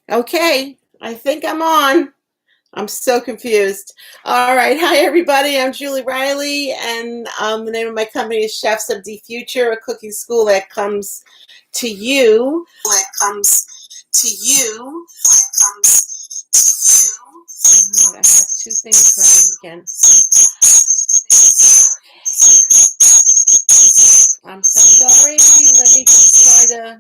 Okay, I think I'm on. I'm so confused. All right. Hi, everybody. I'm Julie Riley, and the name of my company is Chefs of the Future, a cooking school that comes to you. That comes to you. That comes to you. All right, I have two things running again. I'm so sorry. Let me just try to.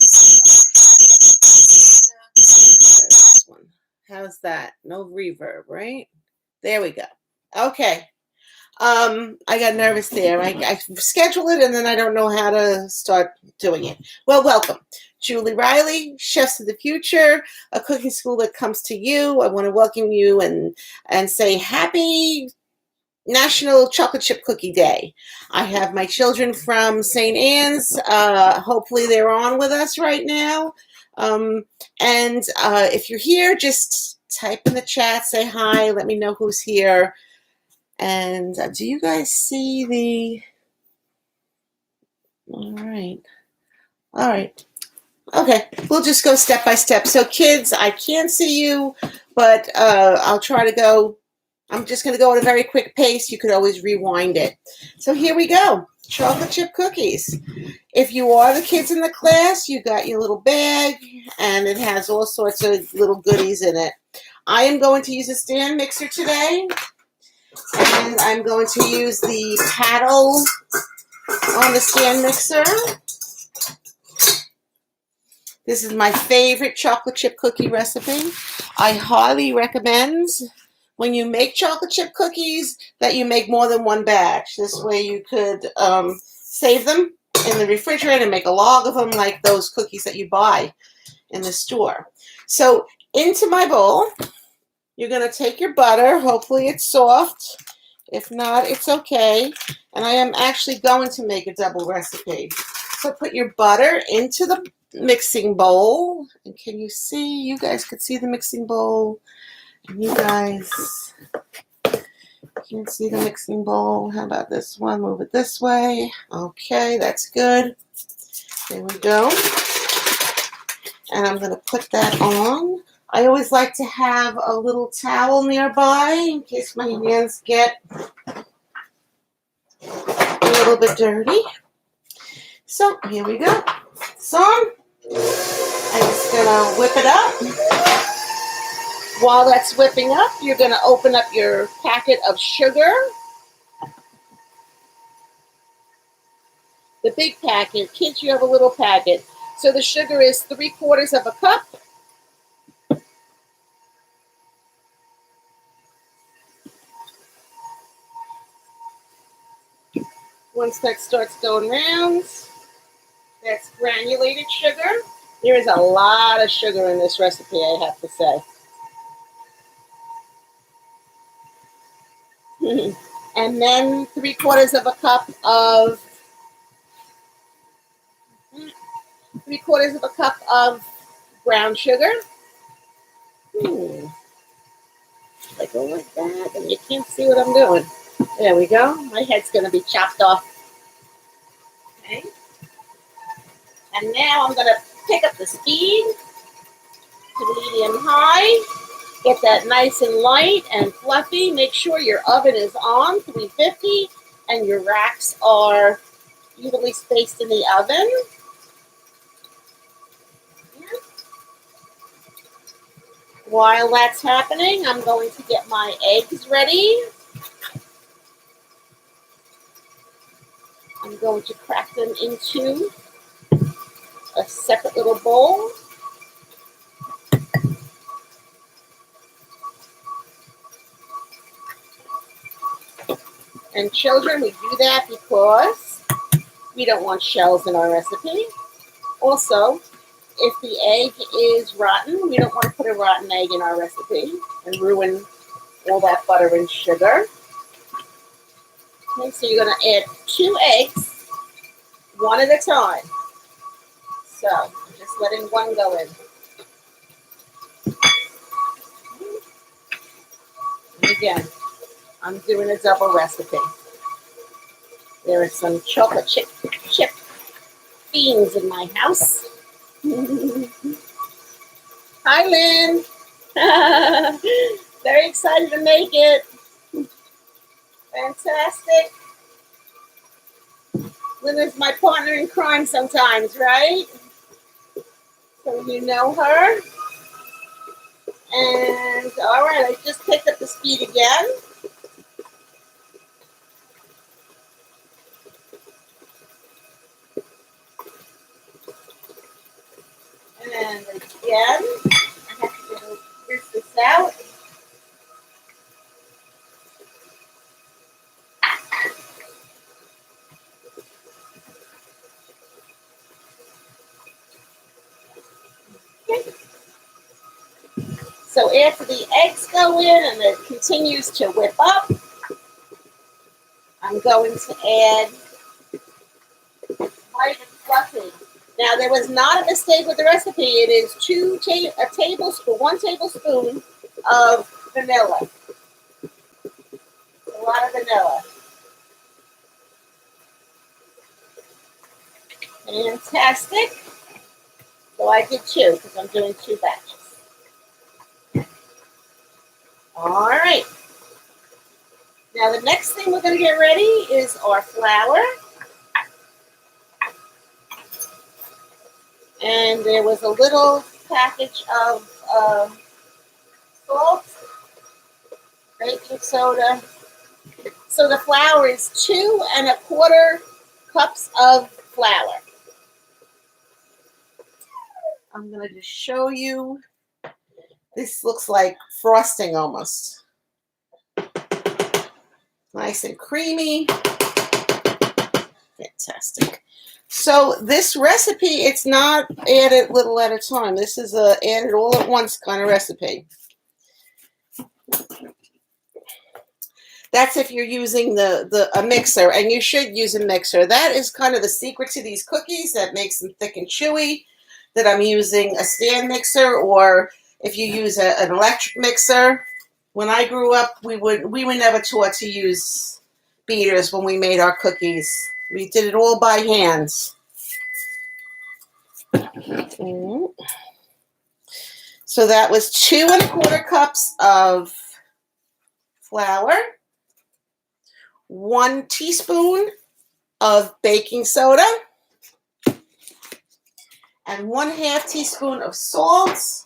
This one. How's that? No reverb, right? There we go. Okay. I got nervous there. I schedule it and then I don't know how to start doing it. Well, welcome. Julie Riley, Chefs of the Future, a cooking school that comes to you. I want to welcome you and say happy National Chocolate Chip Cookie Day. I have my children from St. Anne's. Hopefully they're on with us right now. And if you're here, just type in the chat, say hi, let me know who's here. And do you guys see the... All right. Okay, we'll just go step by step. So kids, I can't see you, but I'll try to go. I'm just going to go at a very quick pace. You could always rewind it. So here we go. Chocolate chip cookies. If you are the kids in the class, you got your little bag, and it has all sorts of little goodies in it. I am going to use a stand mixer today, and I'm going to use the paddle on the stand mixer. This is my favorite chocolate chip cookie recipe. I highly recommend when you make chocolate chip cookies that you make more than one batch. This way you could save them in the refrigerator and make a log of them like those cookies that you buy in the store. So into my bowl, you're going to take your butter. Hopefully it's soft. If not, it's okay. And I am actually going to make a double recipe. So put your butter into the mixing bowl. And can you see? You guys could see the mixing bowl. And you guys can't see the mixing bowl. How about this one? Move it this way. Okay, that's good. There we go. And I'm going to put that on. I always like to have a little towel nearby in case my hands get a little bit dirty. So here we go. So I'm just going to whip it up. While that's whipping up, you're going to open up your packet of sugar. The big packet. Kids, you have a little packet. So the sugar is 3/4 of a cup. Once that starts going round, that's granulated sugar. There is a lot of sugar in this recipe, I have to say. And then 3/4 of a cup of brown sugar. I go like that, and you can't see what I'm doing. There we go. My head's going to be chopped off. Okay. And now I'm going to pick up the speed to medium high. Get that nice and light and fluffy. Make sure your oven is on 350 and your racks are evenly spaced in the oven. While that's happening, I'm going to get my eggs ready. I'm going to crack them into a separate little bowl. And children, we do that because we don't want shells in our recipe. Also, if the egg is rotten, we don't want to put a rotten egg in our recipe and ruin all that butter and sugar. Okay, so you're going to add 2 eggs, one at a time. So I'm just letting one go in. And again, I'm doing a double recipe. There is some chocolate chip fiends in my house. Hi, Lynn. Very excited to make it. Fantastic. Lynn is my partner in crime sometimes, right? So you know her. And all right, I just picked up the speed again. And again, I have to rinse this out. Okay. So after the eggs go in and it continues to whip up, I'm going to add light and fluffy. Now there was not a mistake with the recipe. It is one tablespoon of vanilla. A lot of vanilla. Fantastic. So I did 2 because I'm doing 2 batches. All right. Now the next thing we're going to get ready is our flour. And there was a little package of salt, baking soda. So the flour is 2 1/4 cups of flour. I'm going to just show you. This looks like frosting almost. Nice and creamy. Fantastic. So this recipe, it's not added little at a time. This is a added all at once kind of recipe. That's if you're using a mixer, and you should use a mixer. That is kind of the secret to these cookies that makes them thick and chewy, that I'm using a stand mixer, or if you use an electric mixer. When I grew up, we were never taught to use beaters when we made our cookies. We did it all by hands. So that was 2 1/4 cups of flour, 1 teaspoon of baking soda, and 1/2 teaspoon of salt.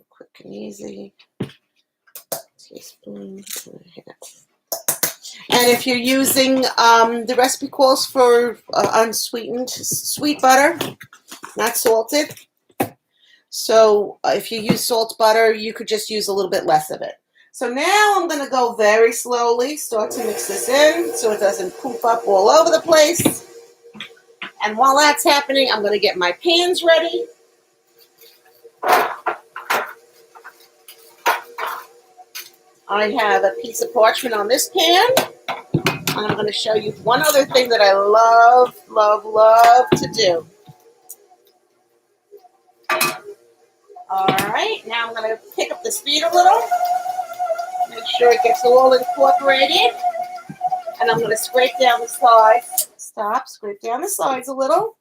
Quick and easy. Teaspoon and a half. And if you're using, the recipe calls for unsweetened sweet butter, not salted. So if you use salt butter, you could just use a little bit less of it. So now I'm going to go very slowly, start to mix this in so it doesn't poop up all over the place. And while that's happening, I'm going to get my pans ready. I have a piece of parchment on this pan. And I'm going to show you one other thing that I love, love, love to do. All right, now I'm going to pick up the speed a little. Make sure it gets all incorporated. And I'm going to scrape down the sides. Stop, scrape down the sides a little.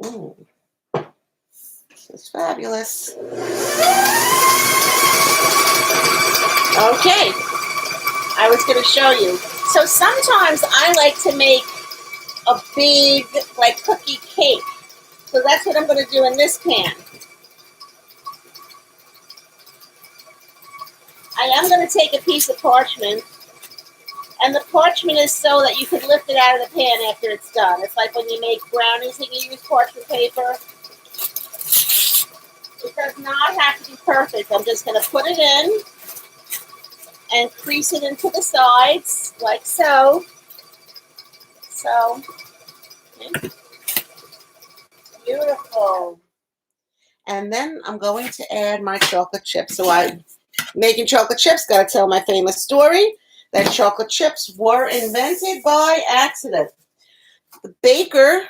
Ooh, this is fabulous. Okay, I was going to show you. So sometimes I like to make a big, like, cookie cake. So that's what I'm going to do in this pan. I am going to take a piece of parchment, and the parchment is so that you can lift it out of the pan after it's done. It's like when you make brownies and you use parchment paper. It does not have to be perfect. I'm just going to put it in and crease it into the sides, like so. So, okay. Beautiful. And then I'm going to add my chocolate chips. So I'm making chocolate chips, got to tell my famous story that chocolate chips were invented by accident. The baker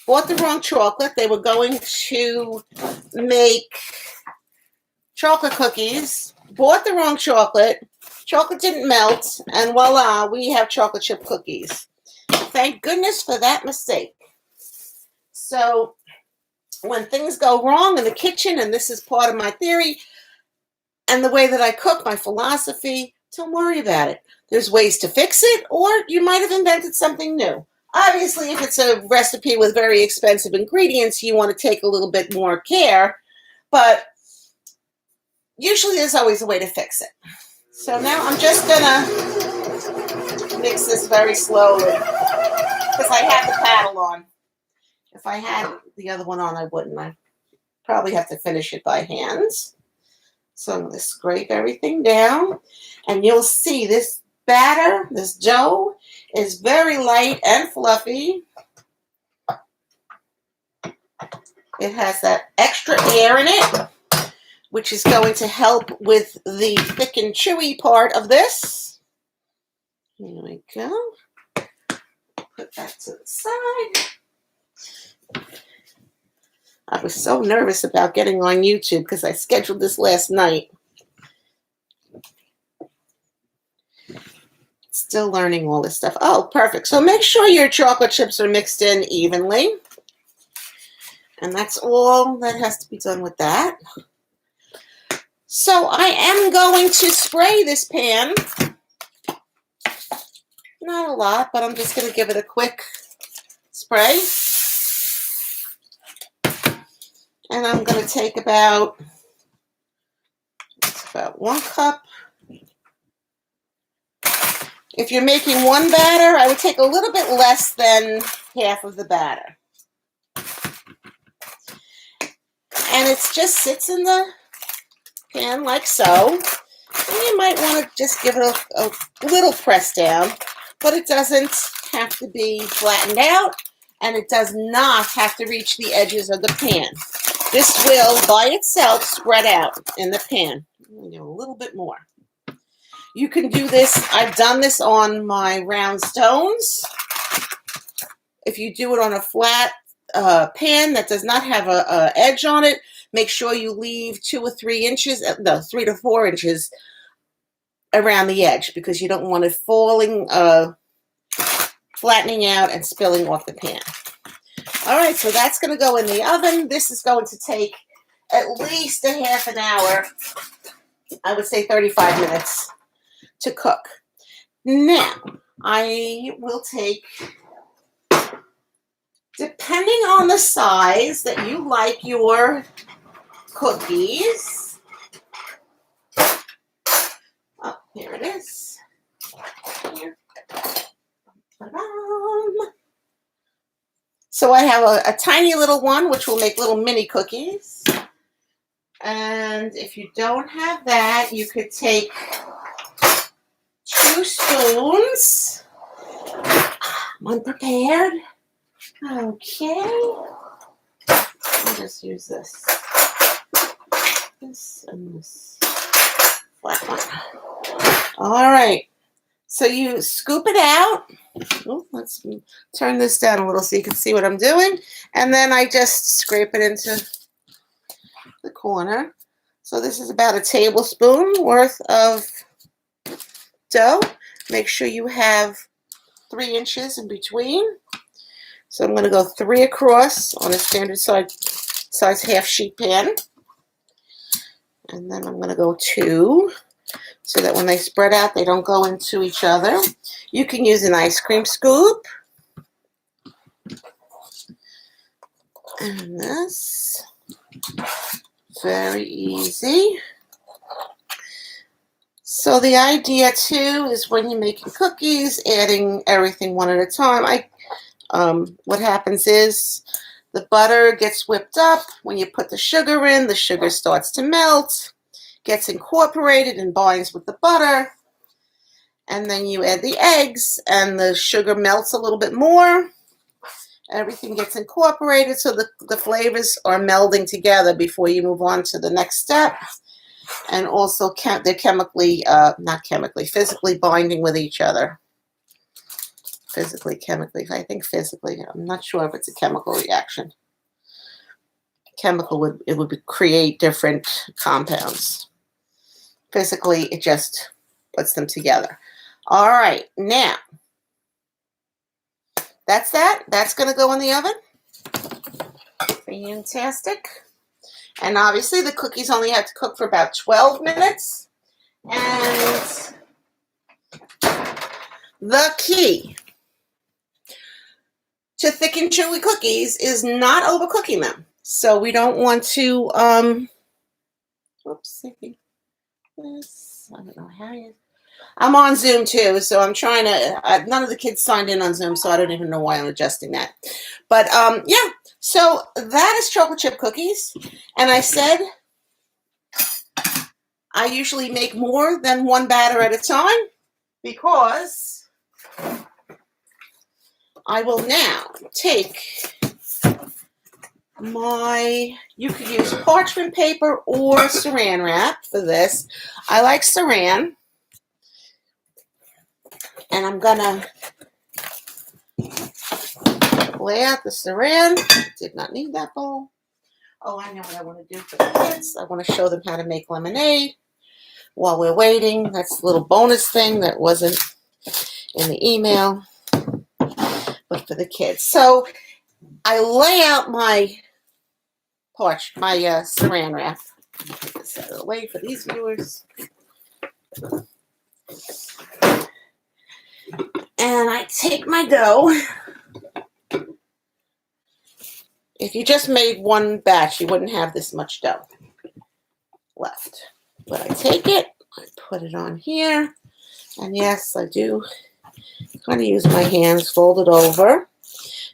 bought the wrong chocolate. They were going to make chocolate cookies, bought the wrong chocolate. Chocolate didn't melt, and voila, we have chocolate chip cookies. Thank goodness for that mistake. So when things go wrong in the kitchen, and this is part of my theory and the way that I cook, my philosophy, don't worry about it. There's ways to fix it, or you might have invented something new. Obviously, if it's a recipe with very expensive ingredients, you want to take a little bit more care, but usually there's always a way to fix it. So now I'm just gonna mix this very slowly because I have the paddle on. If I had the other one on, I wouldn't. I probably have to finish it by hand. So I'm going to scrape everything down, and you'll see this batter, this dough, is very light and fluffy. It has that extra air in it, which is going to help with the thick and chewy part of this. Here we go. Put that to the side. I was so nervous about getting on YouTube because I scheduled this last night. Still learning all this stuff. Oh, perfect. So make sure your chocolate chips are mixed in evenly. And that's all that has to be done with that. So I am going to spray this pan. Not a lot, but I'm just going to give it a quick spray. And I'm going to take about 1 cup. If you're making one batter, I would take a little bit less than half of the batter. And it just sits in the pan like so. And you might want to just give it a little press down, but it doesn't have to be flattened out, and it does not have to reach the edges of the pan. This will, by itself, spread out in the pan. I'm going to do a little bit more. You can do this. I've done this on my round stones. If you do it on a flat pan that does not have a edge on it, make sure you leave 2 or 3 inches, no, 3 to 4 inches around the edge, because you don't want it falling, flattening out and spilling off the pan. All right, so that's going to go in the oven. This is going to take at least a half an hour. I would say 35 minutes to cook. Now, I will take, depending on the size that you like your cookies. Oh, here it is. Here. So I have a tiny little one, which will make little mini cookies. And if you don't have that, you could take 2 spoons. I'm unprepared. Okay. I'll just use this. This and this flat one. All right. So you scoop it out. Oh, let's turn this down a little so you can see what I'm doing. And then I just scrape it into the corner. So this is about a tablespoon worth of dough. Make sure you have 3 inches in between. So I'm going to go 3 across on a standard size half sheet pan. And then I'm going to go 2. So that when they spread out, they don't go into each other. You can use an ice cream scoop. And this, very easy. So the idea too is when you're making cookies, adding everything one at a time. What happens is the butter gets whipped up. When you put the sugar in, the sugar starts to melt, gets incorporated and binds with the butter, and then you add the eggs and the sugar melts a little bit more. Everything gets incorporated so the flavors are melding together before you move on to the next step. And also they're physically binding with each other. physically, chemically. I think physically. I'm not sure if it's a chemical reaction. Chemical would create different compounds. Physically, it just puts them together. All right, now that's that. That's going to go in the oven. Fantastic. And obviously, the cookies only have to cook for about 12 minutes. And the key to thick and chewy cookies is not overcooking them. So we don't want to, oops, this, I don't know how you, I'm on Zoom too, so I'm trying to, none of the kids signed in on Zoom, so I don't even know why I'm adjusting that. But yeah, so that is chocolate chip cookies. And I said, I usually make more than one batter at a time because I will now take you could use parchment paper or saran wrap for this. I like saran. And I'm gonna lay out the saran. Did not need that bowl. Oh, I know what I want to do for the kids. I want to show them how to make lemonade while we're waiting. That's a little bonus thing that wasn't in the email, but for the kids. So I lay out my saran wrap. Put this out of the way for these viewers. And I take my dough. If you just made one batch, you wouldn't have this much dough left. But I take it, I put it on here, and yes, I do kind of use my hands, fold it over,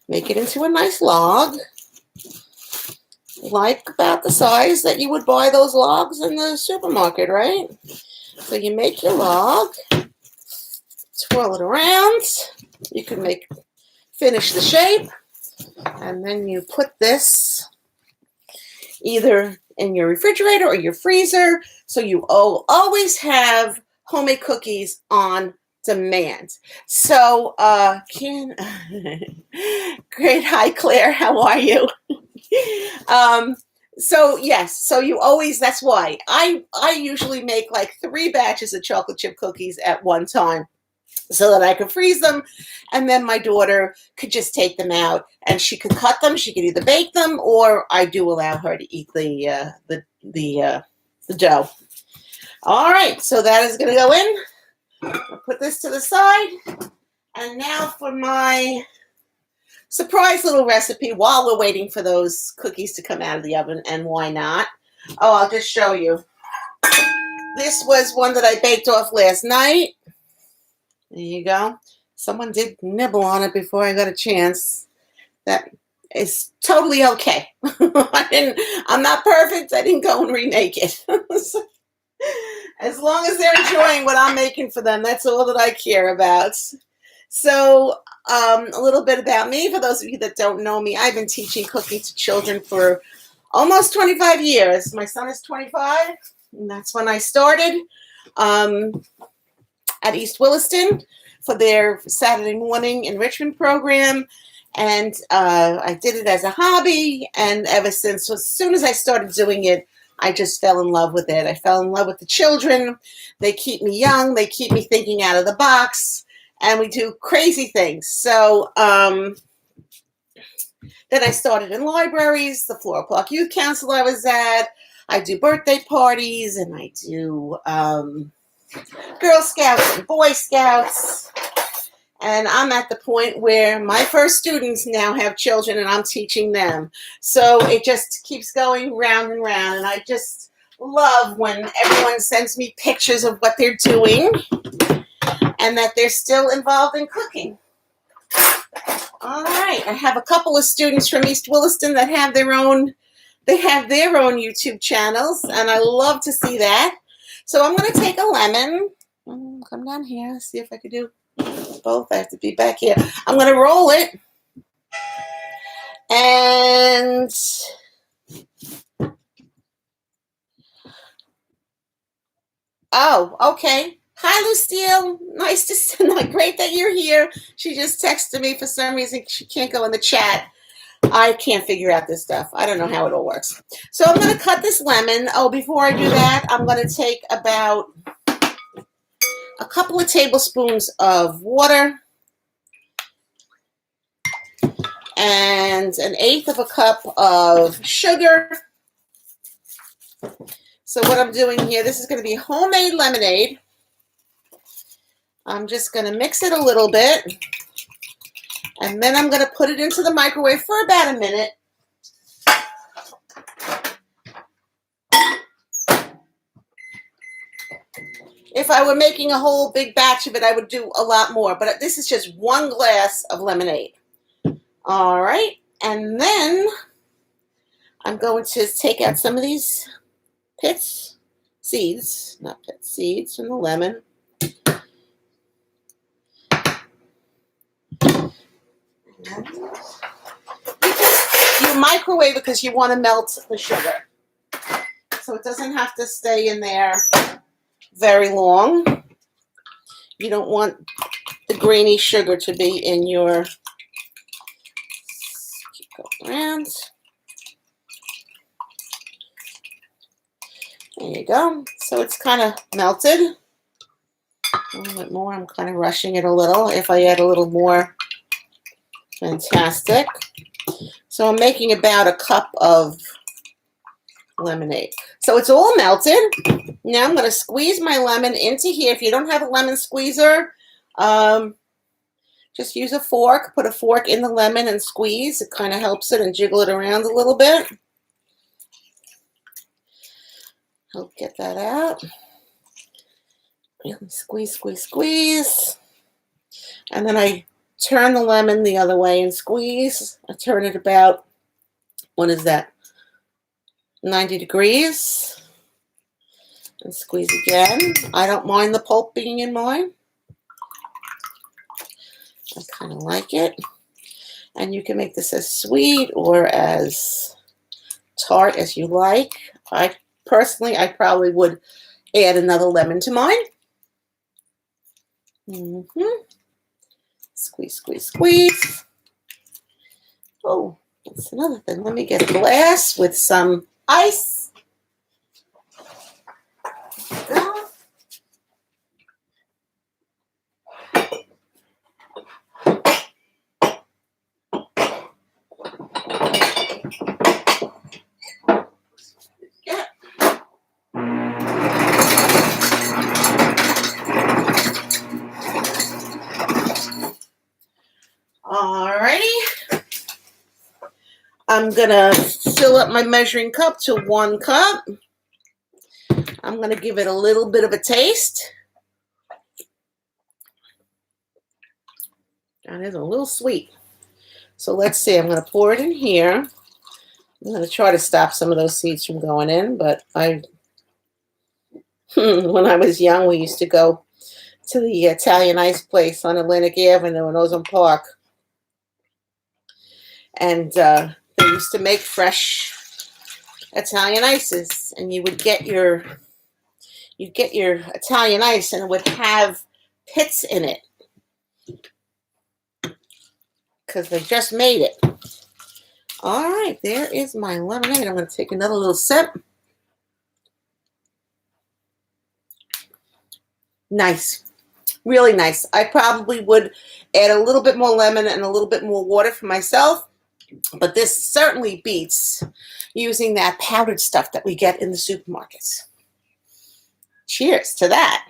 make it into a nice log, like about the size that you would buy those logs in the supermarket, right? So you make your log, twirl it around, you can finish the shape, and then you put this either in your refrigerator or your freezer, so you always have homemade cookies on demand. So, great, hi Claire, how are you? So yes, so you always, that's why I usually make like 3 batches of chocolate chip cookies at one time, so that I could freeze them, and then my daughter could just take them out, and she could cut them. She could either bake them, or I do allow her to eat the dough. All right, so that is going to go in. I'll put this to the side, and now for my surprise little recipe while we're waiting for those cookies to come out of the oven, and why not? Oh, I'll just show you. This was one that I baked off last night. There you go. Someone did nibble on it before I got a chance. That is totally okay. I'm not perfect. I didn't go and remake it. As long as they're enjoying what I'm making for them, that's all that I care about. So a little bit about me. For those of you that don't know me, I've been teaching cooking to children for almost 25 years. My son is 25, and that's when I started. At East Williston for their Saturday morning enrichment program. And I did it as a hobby. And ever since, so as soon as I started doing it, I just fell in love with it. I fell in love with the children. They keep me young. They keep me thinking out of the box. And we do crazy things. So then I started in libraries, the Floral Park Youth Council I was at. I do birthday parties, and I do Girl Scouts and Boy Scouts, and I'm at the point where my first students now have children and I'm teaching them. So it just keeps going round and round, and I just love when everyone sends me pictures of what they're doing and that they're still involved in cooking. All right, I have a couple of students from East Williston that have their own YouTube channels, and I love to see that. So I'm going to take a lemon. Come down here, see if I can do both. I have to be back here. I'm going to roll it. And oh, okay. Hi, Lucille. Nice to see. Great that you're here. She just texted me for some reason. She can't go in the chat. I can't figure out this stuff. I don't know how it all works. So I'm going to cut this lemon. Oh, before I do that, I'm going to take about a couple of tablespoons of water and 1/8 of a cup of sugar. So what I'm doing here, this is going to be homemade lemonade. I'm just going to mix it a little bit. And then I'm going to put it into the microwave for about a minute. If I were making a whole big batch of it, I would do a lot more. But this is just 1 glass of lemonade. All right. And then I'm going to take out some of these seeds from the lemon. You microwave it because you want to melt the sugar. So it doesn't have to stay in there very long. You don't want the grainy sugar to be in your... Keep going around. There you go. So it's kind of melted. A little bit more. I'm kind of rushing it a little. If I add a little more, fantastic. So I'm making about a cup of lemonade. So it's all melted. Now I'm going to squeeze my lemon into here. If you don't have a lemon squeezer, just use a fork. Put a fork in the lemon and squeeze. It kind of helps it and jiggle it around a little bit. I'll get that out. Really squeeze, squeeze, squeeze. And then I turn the lemon the other way and squeeze. I turn it about, what is that, 90 degrees. And squeeze again. I don't mind the pulp being in mine. I kind of like it. And you can make this as sweet or as tart as you like. I probably would add another lemon to mine. Squeeze, squeeze, squeeze. Oh, that's another thing. Let me get a glass with some ice. Alrighty. I'm gonna fill up my measuring cup to 1 cup. I'm gonna give it a little bit of a taste. And it's a little sweet. So let's see, I'm gonna pour it in here. I'm gonna try to stop some of those seeds from going in, but when I was young, we used to go to the Italian ice place on Atlantic Avenue in Ozone Park. And they used to make fresh Italian ices, and you would get your Italian ice, and it would have pits in it because they just made it. All right, there is my lemonade. I'm going to take another little sip. Nice. Really nice. I probably would add a little bit more lemon and a little bit more water for myself, but this certainly beats using that powdered stuff that we get in the supermarkets. Cheers to that.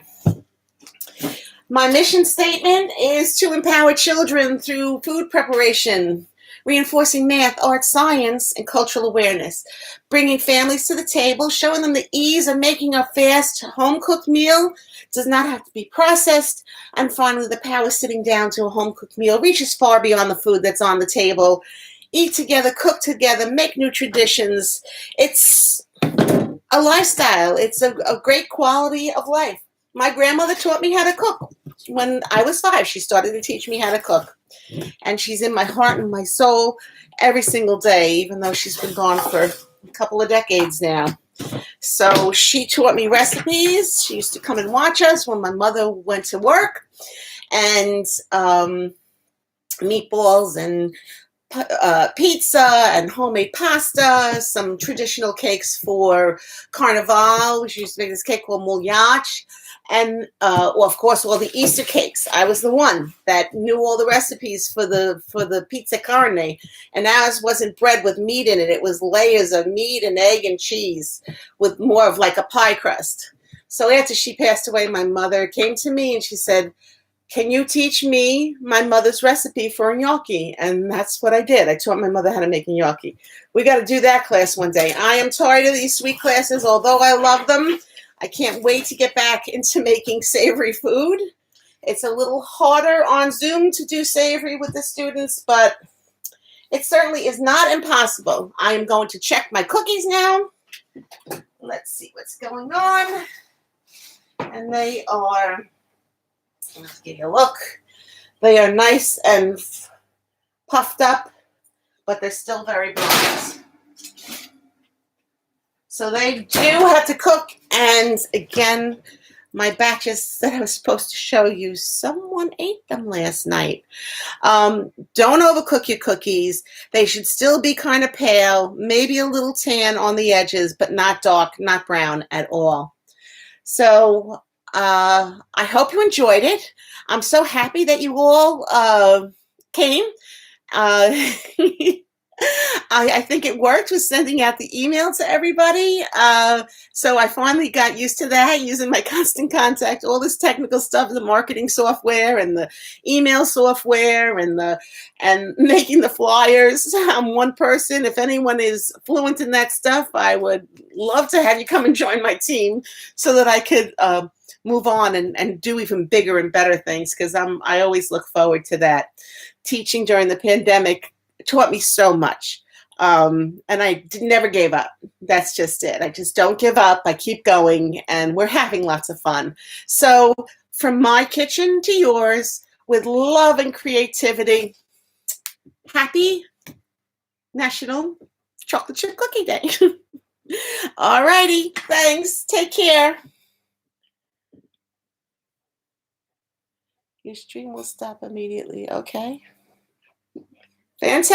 My mission statement is to empower children through food preparation, reinforcing math, art, science, and cultural awareness, bringing families to the table, showing them the ease of making a fast, home-cooked meal does not have to be processed, and finally, the power of sitting down to a home-cooked meal reaches far beyond the food that's on the table. Eat together, cook together, make new traditions. It's a lifestyle. It's a great quality of life. My grandmother taught me how to cook. When I was 5, she started to teach me how to cook. And she's in my heart and my soul every single day, even though she's been gone for a couple of decades now. So she taught me recipes. She used to come and watch us when my mother went to work, and meatballs and pizza and homemade pasta, some traditional cakes for Carnival. She used to make this cake called mouliache. And well, of course, all the Easter cakes. I was the one that knew all the recipes for the pizza carne, and ours wasn't bread with meat in it. It was layers of meat and egg and cheese with more of like a pie crust. So after she passed away, my mother came to me and she said, can you teach me my mother's recipe for a gnocchi? And that's what I did. I taught my mother how to make a gnocchi. We got to do that class one day. I am tired of these sweet classes, although I love them. I can't wait to get back into making savory food. It's a little harder on Zoom to do savory with the students, but it certainly is not impossible. I am going to check my cookies now. Let's see what's going on. And they are... let's give you a look. They are nice and puffed up, but they're still very bland. So they do have to cook. And again, my batches that I was supposed to show you, someone ate them last night. Don't overcook your cookies. They should still be kind of pale, maybe a little tan on the edges, but not dark, not brown at all. So I hope you enjoyed it. I'm so happy that you all came. I think it worked with sending out the email to everybody. So I finally got used to that, using my Constant Contact, all this technical stuff, the marketing software and the email software and making the flyers. I'm one person. If anyone is fluent in that stuff, I would love to have you come and join my team so that I could move on and do even bigger and better things, because I always look forward to that. Teaching during the pandemic taught me so much. And I never gave up. That's just it. I just don't give up. I keep going, and we're having lots of fun. So from my kitchen to yours, with love and creativity, happy National Chocolate Chip Cookie Day. All righty. Thanks. Take care. Your stream will stop immediately. Okay. Fantastic.